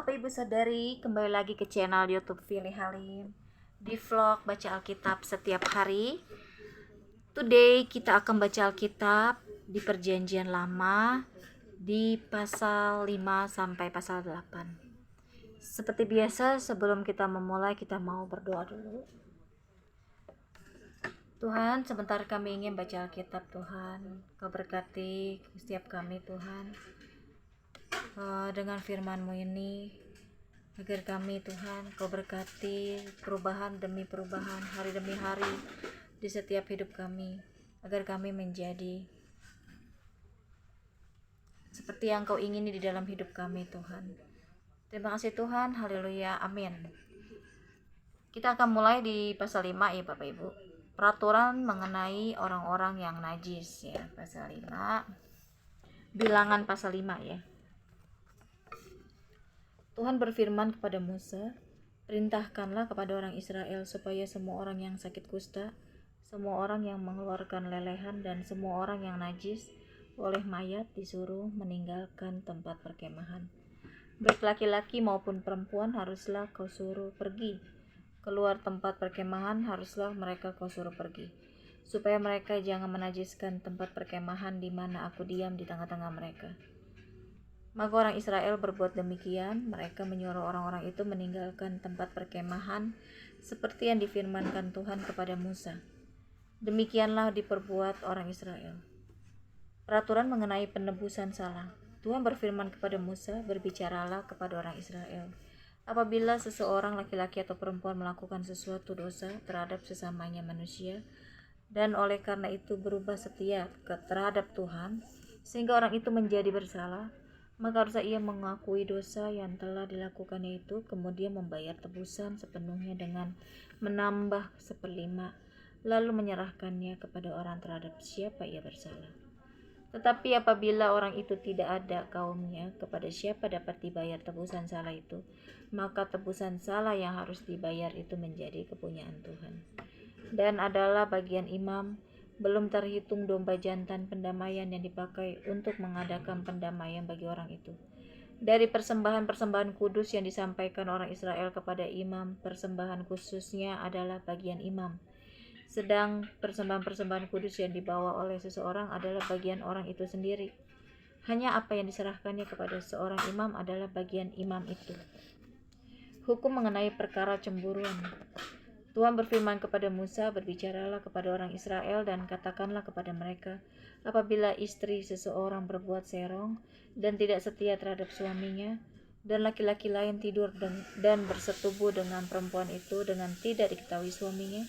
Bapak Ibu Saudari, kembali lagi ke channel YouTube Fili Halim di vlog baca Alkitab setiap hari. Today kita akan baca Alkitab di Perjanjian Lama di pasal 5 sampai pasal 8. Seperti biasa, sebelum kita memulai, kita mau berdoa dulu. Tuhan, sebentar kami ingin baca Alkitab. Tuhan, Kau berkati setiap kami Tuhan, dengan firman-Mu ini, agar kami Tuhan, Kau berkati perubahan demi perubahan, hari demi hari di setiap hidup kami, agar kami menjadi seperti yang Kau ingini di dalam hidup kami Tuhan. Terima kasih Tuhan, haleluya, amin. Kita akan mulai di pasal 5 ya Bapak Ibu. Peraturan mengenai orang-orang yang najis ya, pasal 5. Bilangan pasal 5 ya. Tuhan berfirman kepada Musa, "Perintahkanlah kepada orang Israel supaya semua orang yang sakit kusta, semua orang yang mengeluarkan lelehan, dan semua orang yang najis oleh mayat disuruh meninggalkan tempat perkemahan. Baik laki-laki maupun perempuan haruslah kau suruh pergi. Keluar tempat perkemahan haruslah mereka kau suruh pergi, supaya mereka jangan menajiskan tempat perkemahan di mana aku diam di tengah-tengah mereka." Maka orang Israel berbuat demikian. Mereka menyuruh orang-orang itu meninggalkan tempat perkemahan seperti yang difirmankan Tuhan kepada Musa. Demikianlah diperbuat orang Israel. Peraturan mengenai penebusan salah. Tuhan berfirman kepada Musa, "Berbicaralah kepada orang Israel. Apabila seseorang laki-laki atau perempuan melakukan sesuatu dosa terhadap sesamanya manusia, dan oleh karena itu berubah setia terhadap Tuhan, sehingga orang itu menjadi bersalah, maka haruslah ia mengakui dosa yang telah dilakukannya itu, kemudian membayar tebusan sepenuhnya dengan menambah 1/5, lalu menyerahkannya kepada orang terhadap siapa ia bersalah. Tetapi apabila orang itu tidak ada kaumnya, kepada siapa dapat dibayar tebusan salah itu, maka tebusan salah yang harus dibayar itu menjadi kepunyaan Tuhan. Dan adalah bagian imam, belum terhitung domba jantan pendamaian yang dipakai untuk mengadakan pendamaian bagi orang itu. Dari persembahan-persembahan kudus yang disampaikan orang Israel kepada imam, persembahan khususnya adalah bagian imam. Sedang persembahan-persembahan kudus yang dibawa oleh seseorang adalah bagian orang itu sendiri. Hanya apa yang diserahkannya kepada seorang imam adalah bagian imam itu. Hukum mengenai perkara cemburuan. Tuhan berfirman kepada Musa, "Berbicaralah kepada orang Israel dan katakanlah kepada mereka, apabila istri seseorang berbuat serong dan tidak setia terhadap suaminya, dan laki-laki lain tidur dan bersetubuh dengan perempuan itu dengan tidak diketahui suaminya,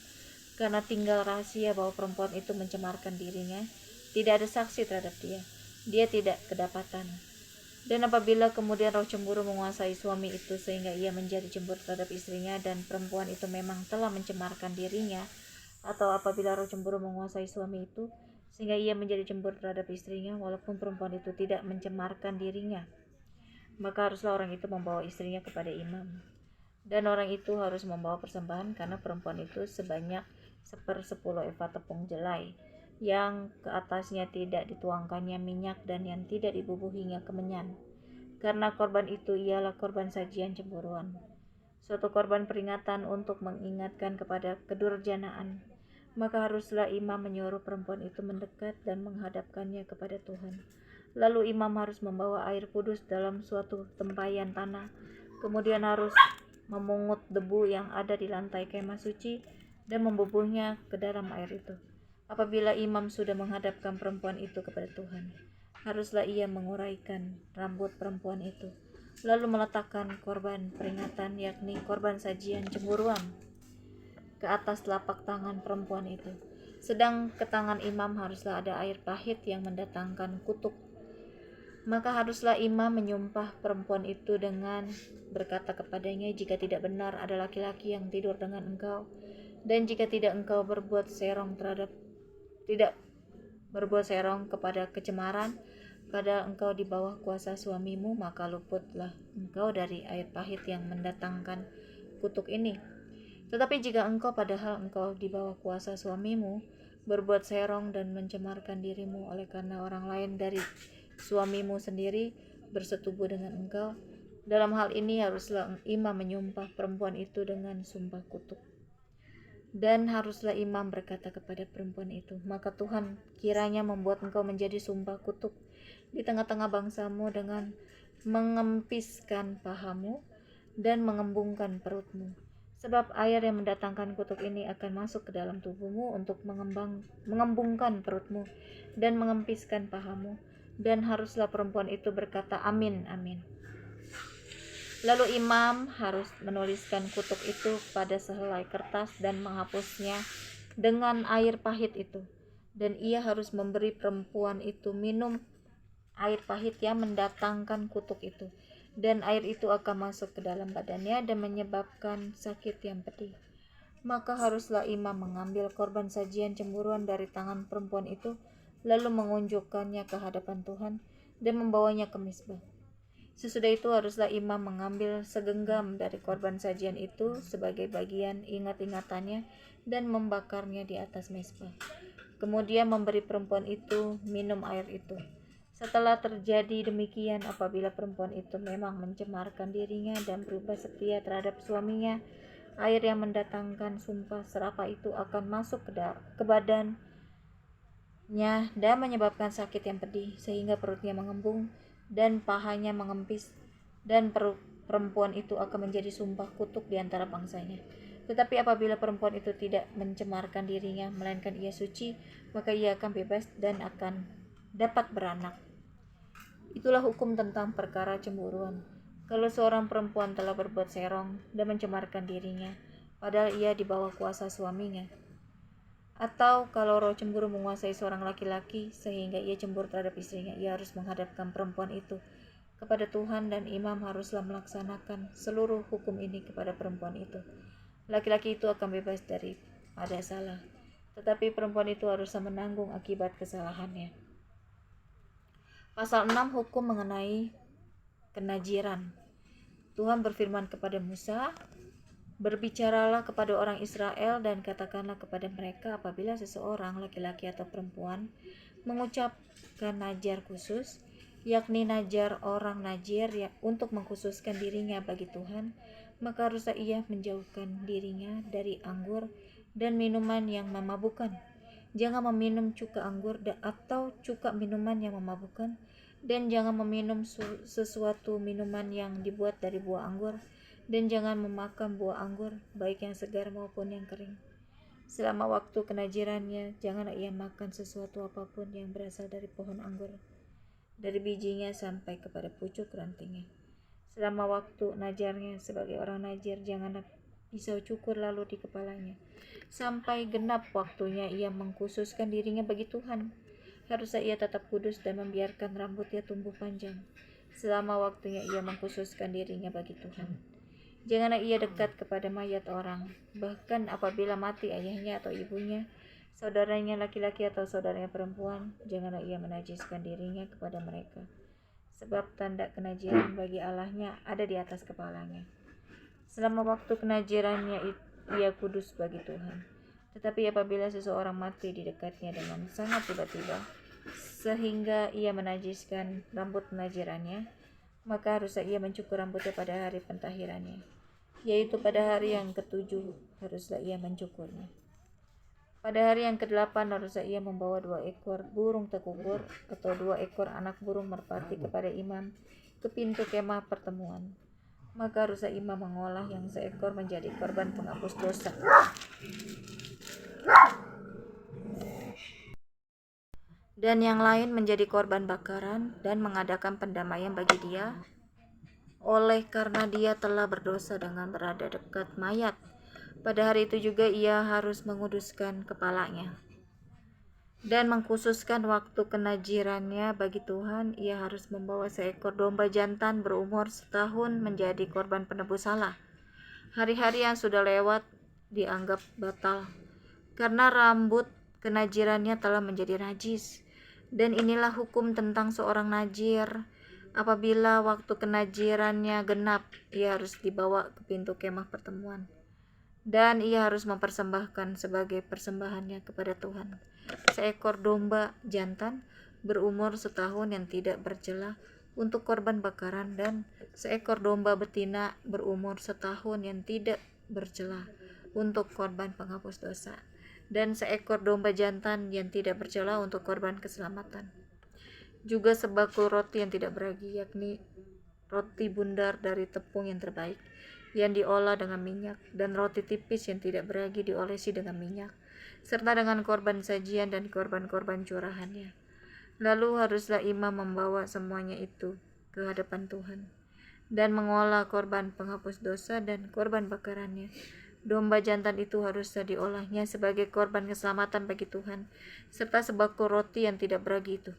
karena tinggal rahasia bahwa perempuan itu mencemarkan dirinya, tidak ada saksi terhadap dia, dia tidak kedapatan. Dan apabila kemudian roh cemburu menguasai suami itu sehingga ia menjadi cemburu terhadap istrinya dan perempuan itu memang telah mencemarkan dirinya, atau apabila roh cemburu menguasai suami itu sehingga ia menjadi cemburu terhadap istrinya walaupun perempuan itu tidak mencemarkan dirinya, maka haruslah orang itu membawa istrinya kepada imam. Dan orang itu harus membawa persembahan karena perempuan itu sebanyak 1/10 eva tepung jelai, yang ke atasnya tidak dituangkannya minyak dan yang tidak dibubuhinya kemenyan, karena korban itu ialah korban sajian cemburuan, suatu korban peringatan untuk mengingatkan kepada kedurjanaan. Maka haruslah imam menyuruh perempuan itu mendekat dan menghadapkannya kepada Tuhan. Lalu imam harus membawa air kudus dalam suatu tempayan tanah, kemudian harus memungut debu yang ada di lantai kemah suci dan membubuhnya ke dalam air itu. Apabila imam sudah menghadapkan perempuan itu kepada Tuhan, haruslah ia menguraikan rambut perempuan itu, lalu meletakkan korban peringatan, yakni korban sajian cemburuan, ke atas telapak tangan perempuan itu. Sedang ke tangan imam haruslah ada air pahit yang mendatangkan kutuk. Maka haruslah imam menyumpah perempuan itu dengan berkata kepadanya, "Jika tidak benar ada laki-laki yang tidur dengan engkau, dan jika tidak engkau tidak berbuat serong kepada kecemaran, padahal engkau di bawah kuasa suamimu, maka luputlah engkau dari air pahit yang mendatangkan kutuk ini. Tetapi jika engkau padahal engkau di bawah kuasa suamimu, berbuat serong dan mencemarkan dirimu oleh karena orang lain dari suamimu sendiri bersetubuh dengan engkau, Dalam hal ini haruslah imam menyumpah perempuan itu dengan sumpah kutuk. Dan haruslah imam berkata kepada perempuan itu, maka Tuhan kiranya membuat engkau menjadi sumpah kutuk di tengah-tengah bangsamu dengan mengempiskan pahamu dan mengembungkan perutmu. Sebab air yang mendatangkan kutuk ini akan masuk ke dalam tubuhmu untuk mengembungkan perutmu dan mengempiskan pahamu. Dan haruslah perempuan itu berkata, amin, amin. Lalu imam harus menuliskan kutuk itu pada sehelai kertas dan menghapusnya dengan air pahit itu. Dan ia harus memberi perempuan itu minum air pahit yang mendatangkan kutuk itu. Dan air itu akan masuk ke dalam badannya dan menyebabkan sakit yang pedih. Maka haruslah imam mengambil korban sajian cemburuan dari tangan perempuan itu, lalu mengunjukkannya ke hadapan Tuhan dan membawanya ke mezbah. Sesudah itu haruslah imam mengambil segenggam dari korban sajian itu sebagai bagian ingat-ingatannya dan membakarnya di atas mezbah. Kemudian memberi perempuan itu minum air itu. Setelah terjadi demikian, apabila perempuan itu memang mencemarkan dirinya dan berubah setia terhadap suaminya, air yang mendatangkan sumpah serapah itu akan masuk ke badannya dan menyebabkan sakit yang pedih, sehingga perutnya mengembung dan pahanya mengempis, dan perempuan itu akan menjadi sumpah kutuk di antara bangsanya. Tetapi apabila perempuan itu tidak mencemarkan dirinya, melainkan ia suci, maka ia akan bebas dan akan dapat beranak. Itulah hukum tentang perkara cemburuan. Kalau seorang perempuan telah berbuat serong dan mencemarkan dirinya, padahal ia di bawah kuasa suaminya, atau kalau roh cemburu menguasai seorang laki-laki sehingga ia cemburu terhadap istrinya, ia harus menghadapkan perempuan itu kepada Tuhan, dan imam haruslah melaksanakan seluruh hukum ini kepada perempuan itu. Laki-laki itu akan bebas daripada salah, tetapi perempuan itu haruslah menanggung akibat kesalahannya. Pasal 6, hukum mengenai kenajiran. Tuhan berfirman kepada Musa, berbicaralah kepada orang Israel dan katakanlah kepada mereka, apabila seseorang laki-laki atau perempuan mengucapkan najar khusus, yakni najar orang najir untuk mengkhususkan dirinya bagi Tuhan, maka haruslah ia menjauhkan dirinya dari anggur dan minuman yang memabukkan. Jangan meminum cuka anggur atau cuka minuman yang memabukkan, dan jangan meminum sesuatu minuman yang dibuat dari buah anggur, dan jangan memakan buah anggur, baik yang segar maupun yang kering. Selama waktu kenajirannya, janganlah ia makan sesuatu apapun yang berasal dari pohon anggur, dari bijinya sampai kepada pucuk rantingnya. Selama waktu najarnya sebagai orang najir, janganlah pisau cukur lalu di kepalanya. Sampai genap waktunya ia mengkhususkan dirinya bagi Tuhan, haruslah ia tetap kudus dan membiarkan rambutnya tumbuh panjang selama waktunya ia mengkhususkan dirinya bagi Tuhan. Janganlah ia dekat kepada mayat orang, bahkan apabila mati ayahnya atau ibunya, saudaranya laki-laki atau saudaranya perempuan, janganlah ia menajiskan dirinya kepada mereka, sebab tanda kenajiran bagi Allahnya ada di atas kepalanya. Selama waktu kenajirannya ia kudus bagi Tuhan. Tetapi apabila seseorang mati di dekatnya dengan sangat tiba-tiba, sehingga ia menajiskan rambut penajirannya, maka haruslah ia mencukur rambutnya pada hari pentahirannya, yaitu pada hari yang ke-7 haruslah ia mencukurnya. Pada hari yang ke-8 haruslah ia membawa 2 ekor burung tekubur atau 2 ekor anak burung merpati kepada imam ke pintu kemah pertemuan. Maka haruslah imam mengolah yang seekor menjadi korban penghapus dosa, dan yang lain menjadi korban bakaran, dan mengadakan pendamaian bagi dia, oleh karena dia telah berdosa dengan berada dekat mayat. Pada hari itu juga ia harus menguduskan kepalanya dan mengkhususkan waktu kenajirannya bagi Tuhan. Ia harus membawa seekor domba jantan berumur setahun menjadi korban penebus salah. Hari-hari yang sudah lewat dianggap batal, karena rambut kenajirannya telah menjadi najis. Dan inilah hukum tentang seorang najir. Apabila waktu kenajirannya genap, ia harus dibawa ke pintu kemah pertemuan, dan ia harus mempersembahkan sebagai persembahannya kepada Tuhan seekor domba jantan berumur setahun yang tidak bercela, untuk korban bakaran, dan seekor domba betina berumur setahun yang tidak bercela untuk korban penghapus dosa, dan seekor domba jantan yang tidak bercela untuk korban keselamatan. Juga sebakul roti yang tidak beragi, yakni roti bundar dari tepung yang terbaik, yang diolah dengan minyak, dan roti tipis yang tidak beragi diolesi dengan minyak, serta dengan korban sajian dan korban-korban curahannya. Lalu haruslah imam membawa semuanya itu ke hadapan Tuhan, dan mengolah korban penghapus dosa dan korban bakarannya. Domba jantan itu haruslah diolahnya sebagai korban keselamatan bagi Tuhan, serta sebakul roti yang tidak beragi itu.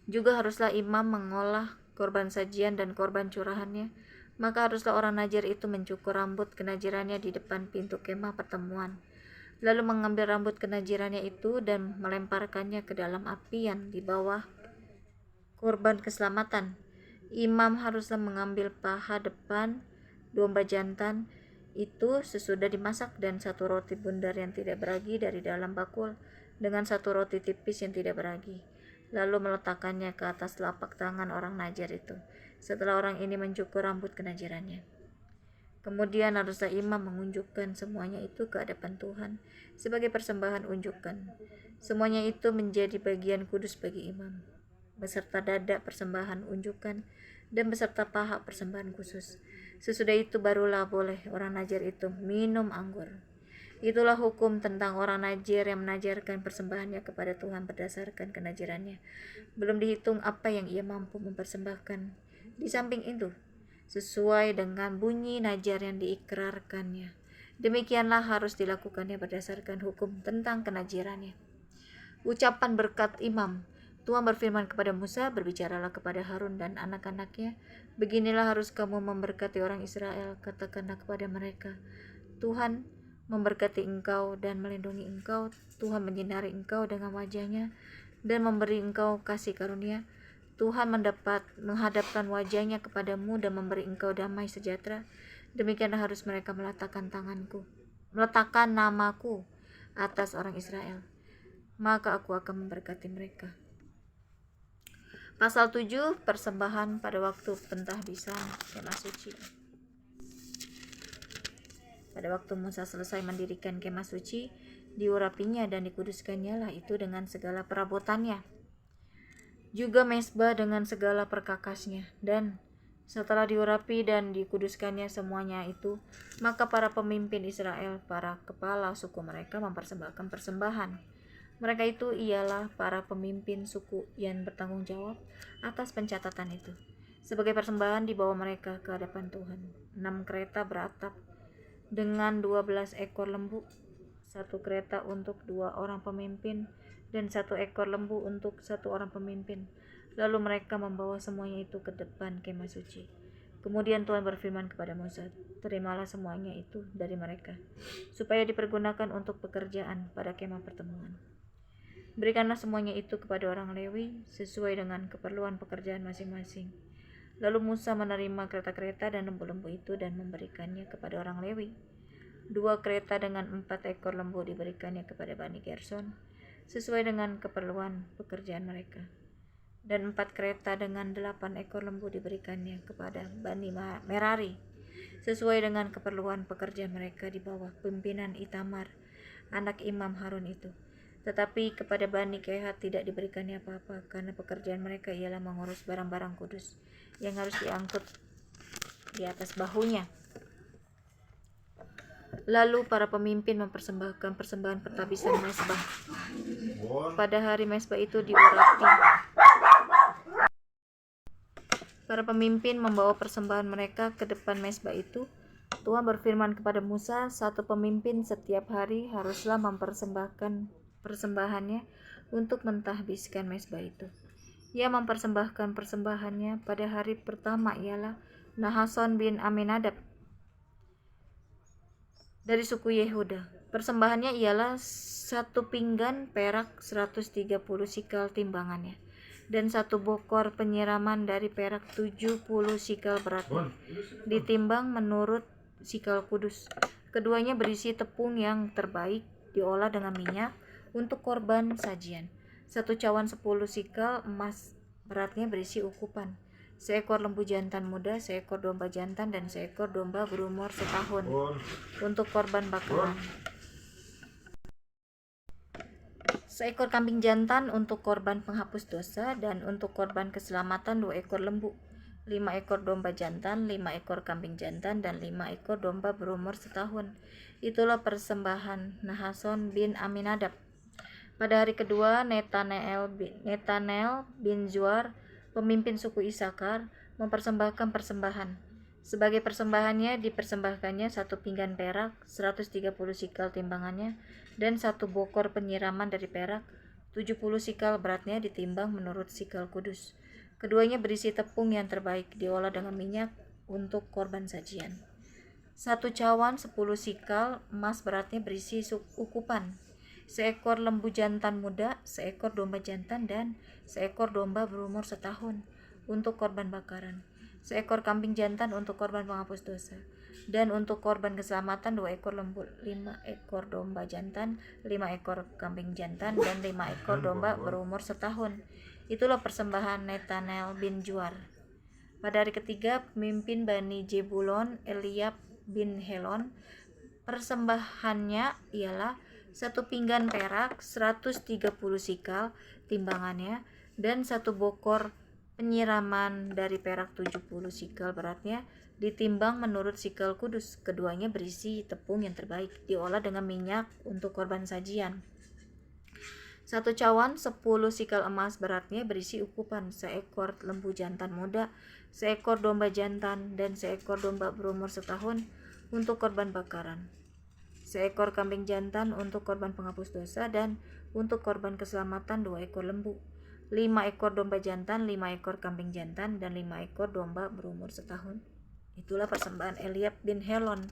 Juga haruslah imam mengolah korban sajian dan korban curahannya. Maka haruslah orang najir itu mencukur rambut kenajirannya di depan pintu kemah pertemuan, lalu mengambil rambut kenajirannya itu dan melemparkannya ke dalam api yang di bawah korban keselamatan. Imam haruslah mengambil paha depan domba jantan itu sesudah dimasak, dan satu roti bundar yang tidak beragi dari dalam bakul dengan satu roti tipis yang tidak beragi, lalu meletakkannya ke atas telapak tangan orang najir itu, setelah orang ini mencukur rambut kenajirannya. Kemudian haruslah imam mengunjukkan semuanya itu ke hadapan Tuhan sebagai persembahan unjukan. Semuanya itu menjadi bagian kudus bagi imam, beserta dada persembahan unjukan dan beserta paha persembahan khusus. Sesudah itu barulah boleh orang najir itu minum anggur. Itulah hukum tentang orang najir yang menajarkan persembahannya kepada Tuhan berdasarkan kenajirannya. Belum dihitung apa yang ia mampu mempersembahkan di samping itu, sesuai dengan bunyi najar yang diikrarkannya. Demikianlah harus dilakukannya berdasarkan hukum tentang kenajirannya. Ucapan berkat imam. Tuhan berfirman kepada Musa, berbicaralah kepada Harun dan anak-anaknya, beginilah harus kamu memberkati orang Israel, katakanlah kepada mereka, Tuhan memberkati engkau dan melindungi engkau, Tuhan menyinari engkau dengan wajahnya dan memberi engkau kasih karunia, Tuhan menghadapkan wajahnya kepadamu dan memberi engkau damai sejahtera. Demikianlah harus mereka meletakkan namaku atas orang Israel, maka aku akan memberkati mereka. Pasal 7, persembahan pada waktu pentahbisan kemah suci. Pada waktu Musa selesai mendirikan kemah suci, diurapinya dan dikuduskannya lah itu dengan segala perabotannya, juga mezbah dengan segala perkakasnya. Dan setelah diurapi dan dikuduskannya semuanya itu, maka para pemimpin Israel, para kepala suku mereka mempersembahkan persembahan. Mereka itu ialah para pemimpin suku yang bertanggung jawab atas pencatatan itu. Sebagai persembahan dibawa mereka ke hadapan Tuhan 6 kereta beratap dengan 12 ekor lembu, 1 kereta untuk 2 orang pemimpin, dan 1 ekor lembu untuk 1 orang pemimpin. Lalu mereka membawa semuanya itu ke depan kemah suci. Kemudian Tuhan berfirman kepada Musa, terimalah semuanya itu dari mereka, supaya dipergunakan untuk pekerjaan pada kemah pertemuan. Berikanlah semuanya itu kepada orang Lewi sesuai dengan keperluan pekerjaan masing-masing. Lalu Musa menerima kereta-kereta dan lembu-lembu itu dan memberikannya kepada orang Lewi. 2 kereta dengan 4 ekor lembu diberikannya kepada Bani Gerson sesuai dengan keperluan pekerjaan mereka. Dan 4 kereta dengan 8 ekor lembu diberikannya kepada Bani Merari sesuai dengan keperluan pekerjaan mereka di bawah pimpinan Itamar, anak Imam Harun itu. Tetapi kepada Bani Kehat tidak diberikannya apa-apa, karena pekerjaan mereka ialah mengurus barang-barang kudus yang harus diangkut di atas bahunya. Lalu para pemimpin mempersembahkan persembahan pentahbisan mezbah. Pada hari mezbah itu diurapi. Para pemimpin membawa persembahan mereka ke depan mezbah itu. Tuhan berfirman kepada Musa, 1 pemimpin setiap hari haruslah mempersembahkan persembahannya untuk mentahbiskan mezbah itu. Ia mempersembahkan persembahannya pada hari pertama ialah Nahason bin Aminadab dari suku Yehuda. Persembahannya ialah 1 pinggan perak 130 sikal timbangannya, dan 1 bokor penyiraman dari perak 70 sikal beratnya, ditimbang menurut sikal kudus. Keduanya berisi tepung yang terbaik diolah dengan minyak untuk korban sajian. 1 cawan 10 sikal emas beratnya berisi ukupan. Seekor lembu jantan muda, seekor domba jantan, dan seekor domba berumur setahun untuk korban bakaran. Seekor kambing jantan untuk korban penghapus dosa, dan untuk korban keselamatan 2 ekor lembu, 5 ekor domba jantan, 5 ekor kambing jantan, dan 5 ekor domba berumur setahun. Itulah persembahan Nahason bin Aminadab. Pada hari kedua, Netanel bin Zuar, pemimpin suku Isakar, mempersembahkan persembahan. Sebagai persembahannya dipersembahkannya 1 pinggan perak, 130 sikal timbangannya, dan 1 bokor penyiraman dari perak, 70 sikal beratnya ditimbang menurut sikal kudus. Keduanya berisi tepung yang terbaik, diolah dengan minyak untuk korban sajian. 1 cawan 10 sikal emas beratnya berisi ukupan. Seekor lembu jantan muda, seekor domba jantan, dan seekor domba berumur setahun untuk korban bakaran. Seekor kambing jantan untuk korban penghapus dosa. Dan untuk korban keselamatan 2 ekor lembu, 5 ekor domba jantan, 5 ekor kambing jantan, dan 5 ekor domba berumur setahun. Itulah persembahan Netanel bin Zuar. Pada hari ketiga, pemimpin Bani Jebulon, Eliab bin Helon, persembahannya ialah 1 pinggan perak, 130 sikal timbangannya, dan 1 bokor penyiraman dari perak, 70 sikal beratnya, ditimbang menurut sikal kudus. Keduanya berisi tepung yang terbaik, diolah dengan minyak untuk korban sajian. 1 cawan 10 sikal emas beratnya berisi ukupan. Seekor lembu jantan muda, seekor domba jantan, dan seekor domba berumur setahun untuk korban bakaran. Seekor kambing jantan untuk korban penghapus dosa, dan untuk korban keselamatan 2 ekor lembu, 5 ekor domba jantan, 5 ekor kambing jantan, dan 5 ekor domba berumur setahun. Itulah persembahan Eliab bin Helon.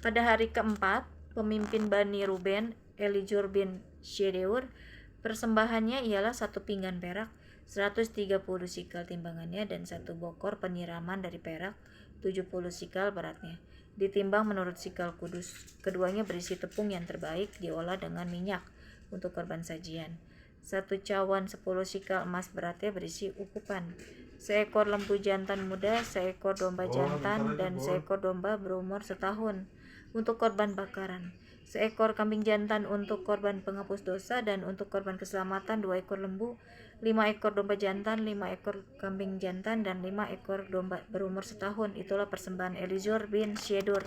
Pada hari keempat, pemimpin Bani Ruben, Elijur bin Shedeur, persembahannya ialah 1 pinggan perak, 130 sikal timbangannya, dan 1 bokor penyiraman dari perak, 70 sikal beratnya, ditimbang menurut sikal kudus. Keduanya berisi tepung yang terbaik, diolah dengan minyak untuk korban sajian. 1 cawan 10 sikal emas beratnya berisi ukupan. Seekor lembu jantan muda, seekor domba jantan, dan seekor domba berumur setahun untuk korban bakaran. Seekor kambing jantan untuk korban penghapus dosa, dan untuk korban keselamatan 2 ekor lembu, 5 ekor domba jantan, 5 ekor kambing jantan, dan 5 ekor domba berumur setahun. Itulah persembahan Elizur bin Shedeur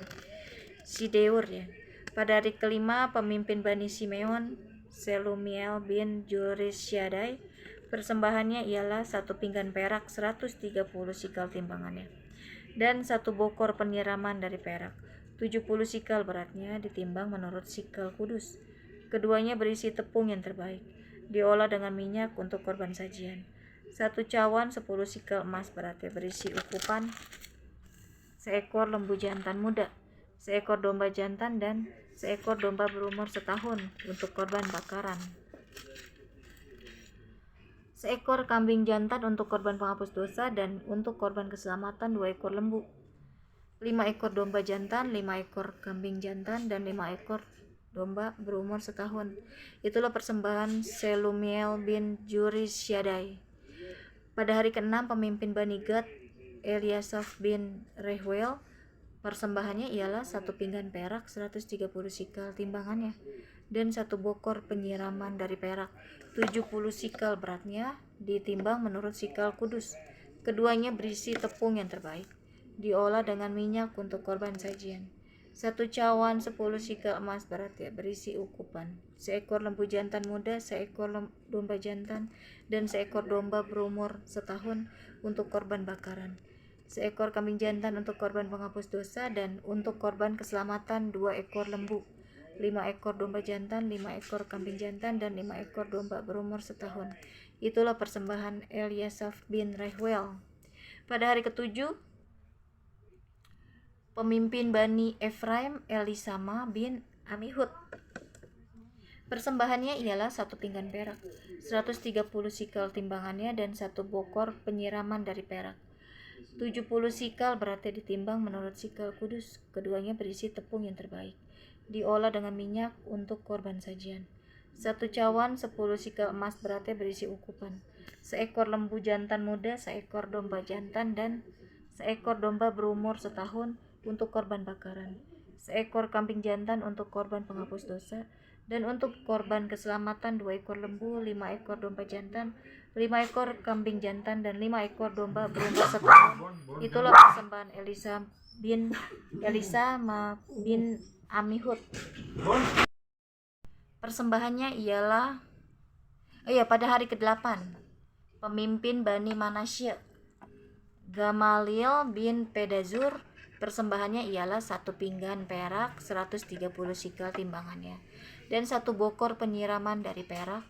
ya. Pada hari kelima, pemimpin Bani Simeon, Selumiel bin Jurissyadai, persembahannya ialah 1 pinggan perak, 130 sikal timbangannya, dan 1 bokor penyiraman dari perak, 70 sikal beratnya, ditimbang menurut sikal kudus. Keduanya berisi tepung yang terbaik, diolah dengan minyak untuk korban sajian. 1 cawan 10 sikal emas beratnya berisi ukupan. Seekor lembu jantan muda, seekor domba jantan, dan seekor domba berumur setahun untuk korban bakaran. Seekor kambing jantan untuk korban penghapus dosa, dan untuk korban keselamatan 2 ekor lembu, 5 ekor domba jantan, 5 ekor kambing jantan, dan 5 ekor domba berumur setahun. Itulah persembahan Selumiel bin Jurissyadai. Pada hari ke-6, pemimpin Bani Gad, Eliasaf bin Reuel, persembahannya ialah 1 pinggan perak, 130 sikal timbangannya, dan 1 bokor penyiraman dari perak, 70 sikal beratnya, ditimbang menurut sikal kudus. Keduanya berisi tepung yang terbaik, diolah dengan minyak untuk korban sajian. 1 cawan 10 sikal emas beratnya berisi ukupan. Seekor lembu jantan muda, seekor domba jantan, dan seekor domba berumur setahun untuk korban bakaran. Seekor kambing jantan untuk korban penghapus dosa, dan untuk korban keselamatan 2 ekor lembu, 5 ekor domba jantan, 5 ekor kambing jantan, dan 5 ekor domba berumur setahun. Itulah persembahan Eliasaf bin Reuel. Pada hari ke-7, pemimpin Bani Efraim, Elisama bin Amihud, persembahannya ialah 1 pinggan perak, 130 sikal timbangannya, dan 1 bokor penyiraman dari perak, 70 sikal beratnya, ditimbang menurut sikal kudus. Keduanya berisi tepung yang terbaik, diolah dengan minyak untuk korban sajian. 1 cawan 10 sikal emas beratnya berisi ukupan. seekor lembu jantan muda, seekor domba jantan, dan seekor domba berumur setahun untuk korban bakaran, seekor kambing jantan untuk korban penghapus dosa, dan untuk korban keselamatan 2 ekor lembu, 5 ekor domba jantan, 5 ekor kambing jantan, dan 5 ekor domba berumur setahun. Itulah persembahan Elisa bin Amihud. Persembahannya ialah pada hari ke-8 pemimpin Bani Manasye Gamaliel bin Pedazur. Persembahannya ialah 1 pinggan perak 130 sikal timbangannya, dan 1 bokor penyiraman dari perak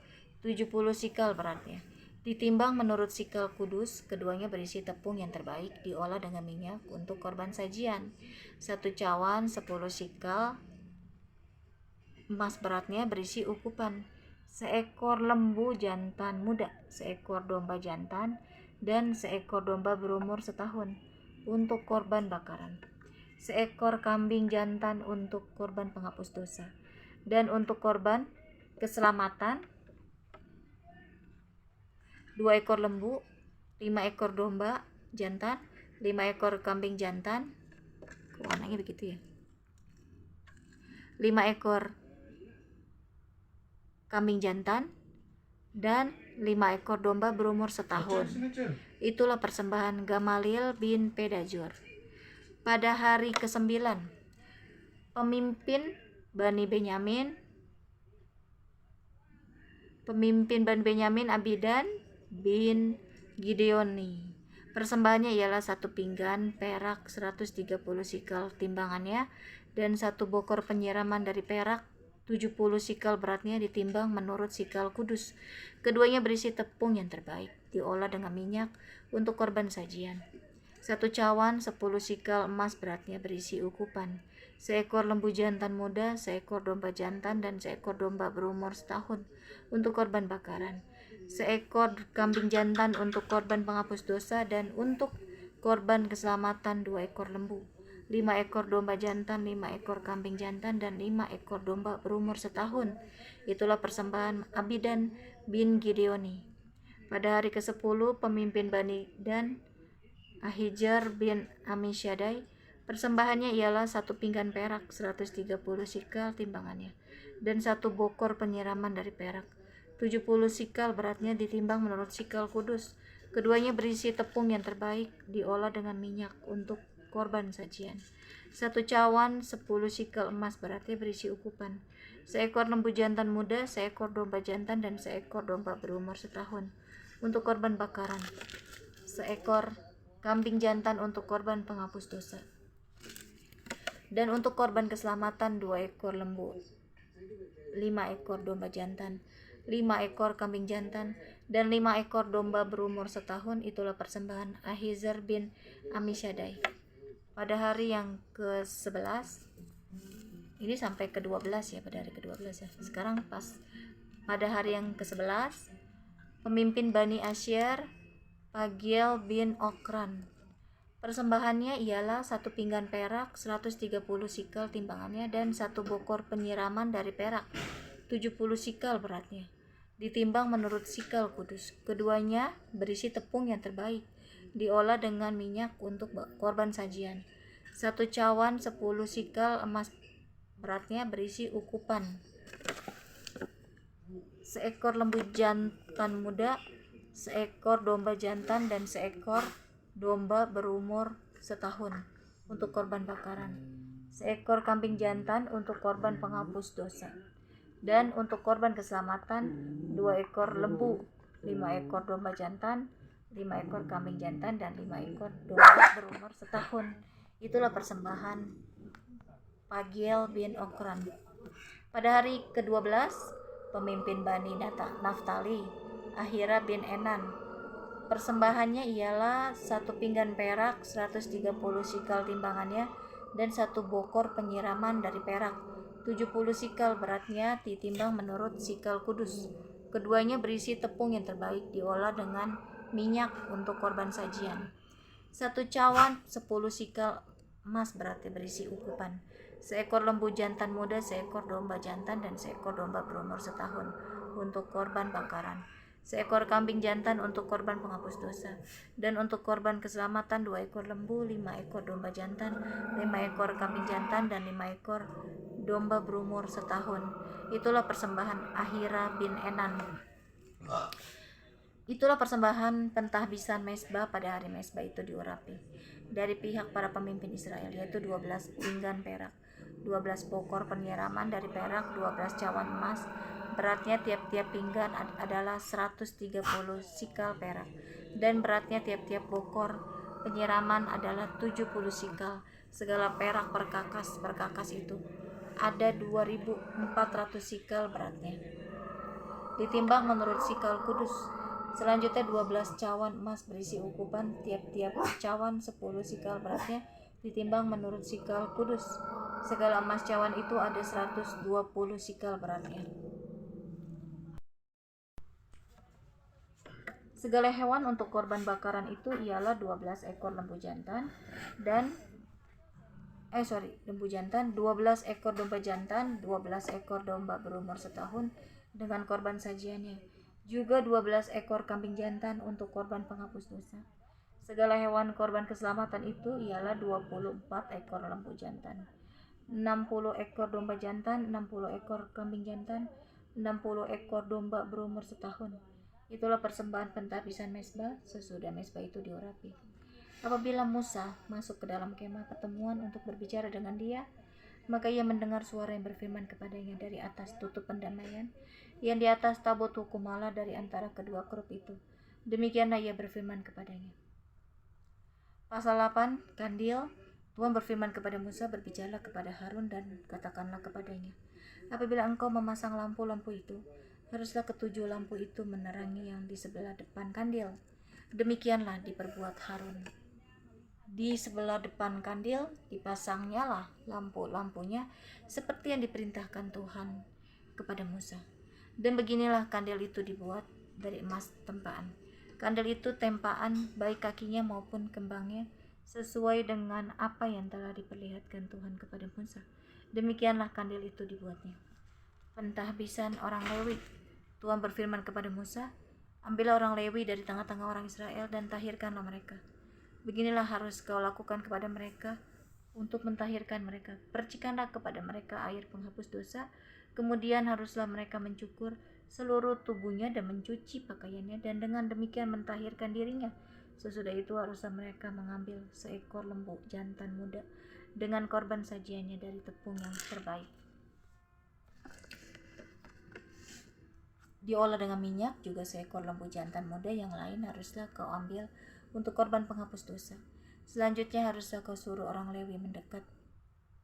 70 sikal beratnya, ditimbang menurut sikal kudus. Keduanya berisi tepung yang terbaik diolah dengan minyak untuk korban sajian. 1 cawan 10 sikal emas beratnya berisi ukupan. Seekor lembu jantan muda, seekor domba jantan, dan seekor domba berumur setahun untuk korban bakaran, seekor kambing jantan untuk korban penghapus dosa, dan untuk korban keselamatan 2 ekor lembu, 5 ekor domba jantan, 5 ekor kambing jantan, warnanya begitu ya, 5 ekor kambing jantan, dan 5 ekor domba berumur setahun. Itulah persembahan Gamaliel bin Pedazur. Pada hari ke-9 pemimpin Bani Benyamin Abidan bin Gideoni. Persembahannya ialah 1 pinggan perak 130 sikal timbangannya, dan 1 bokor penyiraman dari perak 70 sikal beratnya, ditimbang menurut sikal kudus. Keduanya berisi tepung yang terbaik diolah dengan minyak untuk korban sajian. 1 cawan 10 sikal emas beratnya berisi ukupan. Seekor lembu jantan muda, seekor domba jantan, dan seekor domba berumur setahun untuk korban bakaran. Seekor kambing jantan untuk korban penghapus dosa, dan untuk korban keselamatan 2 ekor lembu, 5 ekor domba jantan, 5 ekor kambing jantan, dan 5 ekor domba berumur setahun. Itulah persembahan Abidan bin Gideoni. Pada hari ke-10 pemimpin Bani Dan Ahijah bin Amisyaddai. Persembahannya ialah 1 pinggan perak 130 sikal timbangannya, dan 1 bokor penyiraman dari perak 70 sikal beratnya, ditimbang menurut sikal kudus. Keduanya berisi tepung yang terbaik diolah dengan minyak untuk korban sajian. 1 cawan 10 sikal emas beratnya berisi ukupan. Seekor lembu jantan muda, seekor domba jantan, dan seekor domba berumur setahun untuk korban bakaran. Seekor kambing jantan untuk korban penghapus dosa. Dan untuk korban keselamatan 2 ekor lembu, 5 ekor domba jantan, 5 ekor kambing jantan, dan 5 ekor domba berumur setahun. Itulah persembahan Ahizar bin Amisyaddai. Pada hari yang ke-11, ini sampai ke-12 ya, pada hari ke-12 ya. Sekarang pada hari yang ke-11, pemimpin Bani Asyir Pagiel bin Okran. Persembahannya ialah 1 pinggan perak 130 sikal timbangannya, dan 1 bokor penyiraman dari perak 70 sikal beratnya, ditimbang menurut sikal kudus. Keduanya berisi tepung yang terbaik diolah dengan minyak untuk korban sajian. 1 cawan 10 sikal emas beratnya berisi ukupan. Seekor lembu jantan muda, seekor domba jantan, dan seekor domba berumur setahun untuk korban bakaran. Seekor kambing jantan untuk korban penghapus dosa. Dan untuk korban keselamatan 2 ekor lembu, 5 ekor domba jantan, 5 ekor kambing jantan, dan 5 ekor domba berumur setahun. Itulah persembahan Pagiel bin Okran. Pada hari ke-12 pemimpin Bani Naftali Ahira bin Enan. Persembahannya ialah 1 pinggan perak 130 sikal timbangannya, dan 1 bokor penyiraman dari perak 70 sikal beratnya, ditimbang menurut sikal kudus. Keduanya berisi tepung yang terbaik diolah dengan minyak untuk korban sajian. 1 cawan 10 sikal emas beratnya berisi ukupan. Seekor lembu jantan muda, seekor domba jantan, dan seekor domba berumur setahun untuk korban bakaran. seekor kambing jantan untuk korban penghapus dosa, dan untuk korban keselamatan 2 ekor lembu, 5 ekor domba jantan, 5 ekor kambing jantan, dan 5 ekor domba berumur setahun. Itulah persembahan Ahira bin Enan. Itulah persembahan pentahbisan mezbah pada hari mezbah itu diurapi dari pihak para pemimpin Israel, yaitu 12 pinggan perak, 12 pokor penyiraman dari perak, 12 cawan emas. Beratnya tiap-tiap pinggan adalah 130 sikal perak, dan beratnya tiap-tiap pokor penyiraman adalah 70 sikal. Segala perak perkakas itu ada 2.400 sikal beratnya, ditimbang menurut sikal kudus. Selanjutnya 12 cawan emas berisi ukupan, tiap-tiap cawan 10 sikal beratnya, ditimbang menurut sikal kudus. Segala emas cawan itu ada 120 sikal beratnya. Segala hewan untuk korban bakaran itu ialah 12 ekor lembu jantan dan 12 ekor domba jantan, 12 ekor domba berumur setahun dengan korban sajiannya, juga 12 ekor kambing jantan untuk korban penghapus dosa. Segala hewan korban keselamatan itu ialah 24 ekor lembu jantan, 60 ekor domba jantan, 60 ekor kambing jantan, 60 ekor domba berumur setahun. Itulah persembahan pentahbisan mezbah sesudah mezbah itu diurapi. Apabila Musa masuk ke dalam kemah pertemuan untuk berbicara dengan dia, maka ia mendengar suara yang berfirman kepadanya dari atas tutup pendamaian yang di atas tabut hukum Allah dari antara kedua kerup itu. Demikianlah ia berfirman kepadanya. Pasal 8, kandil. Tuhan berfirman kepada Musa, berbicaralah kepada Harun dan katakanlah kepadanya, apabila engkau memasang lampu-lampu itu, haruslah ketujuh lampu itu menerangi yang di sebelah depan kandil. Demikianlah diperbuat Harun. Di sebelah depan kandil dipasangnya lah lampu-lampunya seperti yang diperintahkan Tuhan kepada Musa. Dan beginilah kandil itu dibuat dari emas tempaan. Kandil itu tempaan baik kakinya maupun kembangnya sesuai dengan apa yang telah diperlihatkan Tuhan kepada Musa. Demikianlah kandil itu dibuatnya. Pentahbisan orang Lewi. Tuhan berfirman kepada Musa, ambillah orang Lewi dari tengah-tengah orang Israel dan tahirkanlah mereka. Beginilah harus kau lakukan kepada mereka untuk mentahirkan mereka. Percikanlah kepada mereka air penghapus dosa. Kemudian haruslah mereka mencukur seluruh tubuhnya dan mencuci pakaiannya, dan dengan demikian mentahirkan dirinya. Sesudah itu haruslah mereka mengambil seekor lembu jantan muda dengan korban sajiannya dari tepung yang terbaik, diolah dengan minyak. Juga seekor lembu jantan muda yang lain haruslah kau ambil untuk korban penghapus dosa. Selanjutnya haruslah kau suruh orang Lewi mendekat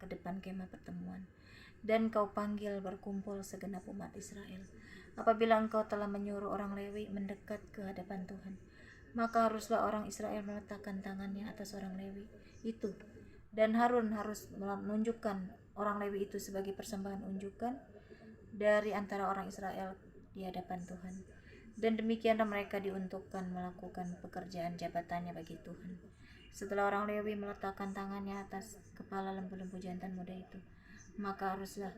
ke depan kemah pertemuan, dan kau panggil berkumpul segenap umat Israel. Apabila engkau telah menyuruh orang Lewi mendekat ke hadapan Tuhan, maka haruslah orang Israel meletakkan tangannya atas orang Lewi itu, dan Harun harus menunjukkan orang Lewi itu sebagai persembahan unjukan dari antara orang Israel di hadapan Tuhan. Dan demikianlah mereka diuntukkan melakukan pekerjaan jabatannya bagi Tuhan. Setelah orang Lewi meletakkan tangannya atas kepala lembu-lembu jantan muda itu, maka haruslah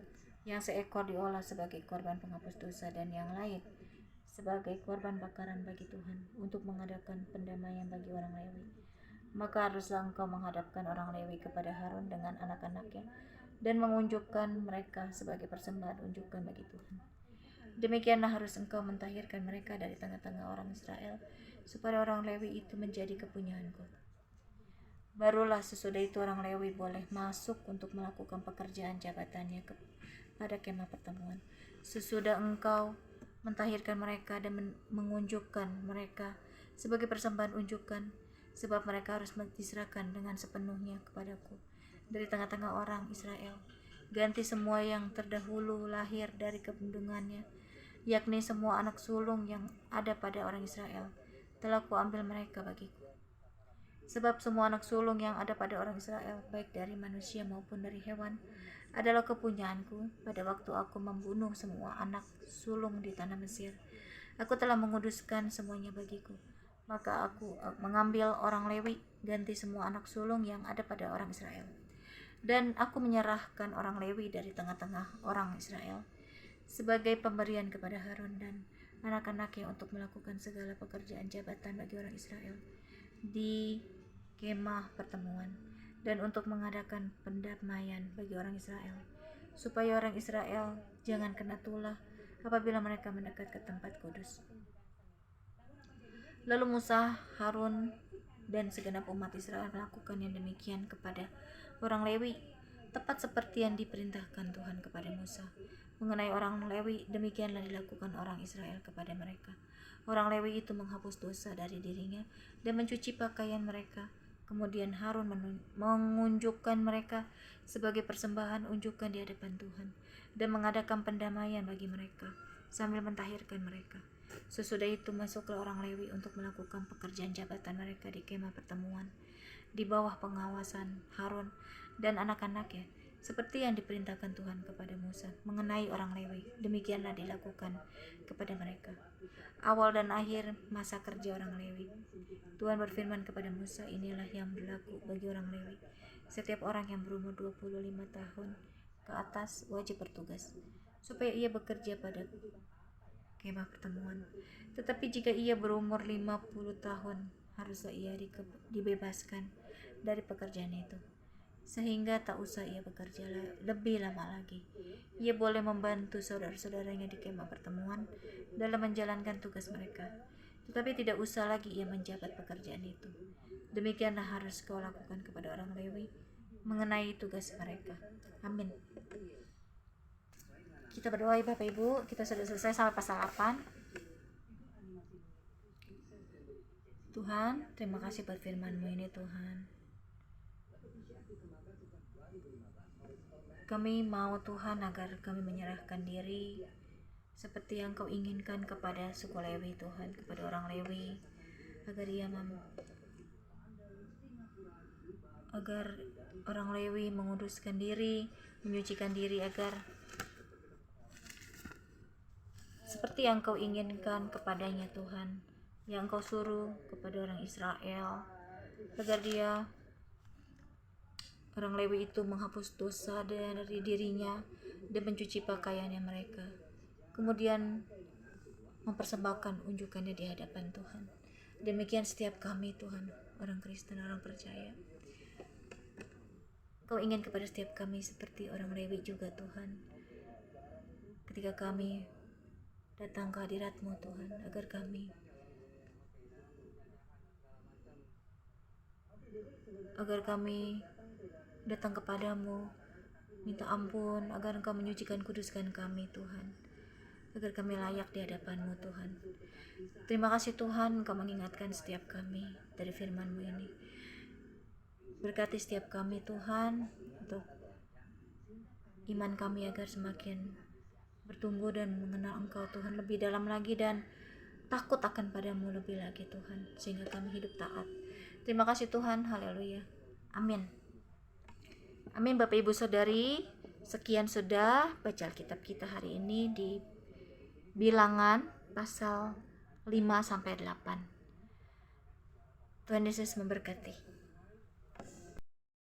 yang seekor diolah sebagai korban penghapus dosa dan yang lain sebagai korban bakaran bagi Tuhan untuk mengadakan pendamaian bagi orang Lewi. Maka haruslah engkau menghadapkan orang Lewi kepada Harun dengan anak-anaknya dan mengunjukkan mereka sebagai persembahan unjukan bagi Tuhan. Demikianlah harus engkau mentahirkan mereka dari tengah-tengah orang Israel, supaya orang Lewi itu menjadi kepunyaanku. Barulah sesudah itu orang Lewi boleh masuk untuk melakukan pekerjaan jabatannya pada kemah pertemuan. Sesudah engkau mentahirkan mereka dan mengunjukkan mereka sebagai persembahan unjukan, sebab mereka harus diserahkan dengan sepenuhnya kepadaku dari tengah-tengah orang Israel. Ganti semua yang terdahulu lahir dari kandungannya, yakni semua anak sulung yang ada pada orang Israel, telah kuambil mereka bagiku. Sebab semua anak sulung yang ada pada orang Israel, baik dari manusia maupun dari hewan, adalah kepunyaanku pada waktu aku membunuh semua anak sulung di tanah Mesir. Aku telah menguduskan semuanya bagiku. Maka aku mengambil orang Lewi, ganti semua anak sulung yang ada pada orang Israel. Dan aku menyerahkan orang Lewi dari tengah-tengah orang Israel sebagai pemberian kepada Harun, dan anak-anaknya untuk melakukan segala pekerjaan jabatan bagi orang Israel di kemah pertemuan, dan untuk mengadakan pendamaian bagi orang Israel, supaya orang Israel jangan kena tulah apabila mereka mendekat ke tempat kudus. Lalu Musa, Harun, dan segenap umat Israel melakukan yang demikian kepada orang Lewi, tepat seperti yang diperintahkan Tuhan kepada Musa. Mengenai orang Lewi, demikianlah dilakukan orang Israel kepada mereka. Orang Lewi itu menghapus dosa dari dirinya dan mencuci pakaian mereka. Kemudian Harun mengunjukkan mereka sebagai persembahan unjukan di hadapan Tuhan dan mengadakan pendamaian bagi mereka sambil mentahirkan mereka. Sesudah itu masuklah orang Lewi untuk melakukan pekerjaan jabatan mereka di kemah pertemuan di bawah pengawasan Harun dan anak-anaknya, seperti yang diperintahkan Tuhan kepada Musa. Mengenai orang Lewi, demikianlah dilakukan kepada mereka. Awal dan akhir masa kerja orang Lewi. Tuhan berfirman kepada Musa, inilah yang berlaku bagi orang Lewi. Setiap orang yang berumur 25 tahun ke atas wajib bertugas, supaya ia bekerja pada kemah pertemuan. Tetapi jika ia berumur 50 tahun, haruslah ia dibebaskan dari pekerjaan itu, sehingga tak usah ia bekerja lebih lama lagi. Ia boleh membantu saudara-saudaranya di kemah pertemuan dalam menjalankan tugas mereka, tetapi tidak usah lagi ia menjabat pekerjaan itu. Demikianlah harus kau lakukan kepada orang Lewi mengenai tugas mereka. Amin. Kita berdoa ya Bapak Ibu. Kita sudah selesai sampai pasal 8. Tuhan, terima kasih buat firman-Mu ini Tuhan. Kami mau Tuhan agar kami menyerahkan diri seperti yang Kau inginkan kepada suku Lewi Tuhan, kepada orang Lewi, agar orang Lewi menguduskan diri, menyucikan diri, agar seperti yang Kau inginkan kepadanya Tuhan, yang Kau suruh kepada orang Israel, agar orang Lewi itu menghapus dosa dari dirinya dan mencuci pakaiannya mereka, kemudian mempersembahkan unjukannya di hadapan Tuhan. Demikian setiap kami Tuhan, orang Kristen, orang percaya. Kau ingin kepada setiap kami seperti orang Lewi juga Tuhan, ketika kami datang ke hadirat-Mu Tuhan, agar kami datang kepadamu, minta ampun, agar Engkau menyucikan, kuduskan kami Tuhan, agar kami layak di hadapan-Mu Tuhan. Terima kasih Tuhan, Engkau mengingatkan setiap kami dari firman-Mu ini. Berkati setiap kami Tuhan, untuk iman kami agar semakin bertumbuh dan mengenal Engkau Tuhan lebih dalam lagi, dan takut akan padamu lebih lagi Tuhan, sehingga kami hidup taat. Terima kasih Tuhan, haleluya, amin. Amin. Bapak Ibu Saudari, sekian sudah baca Alkitab kita hari ini di Bilangan pasal 5-8. Tuhan Yesus memberkati.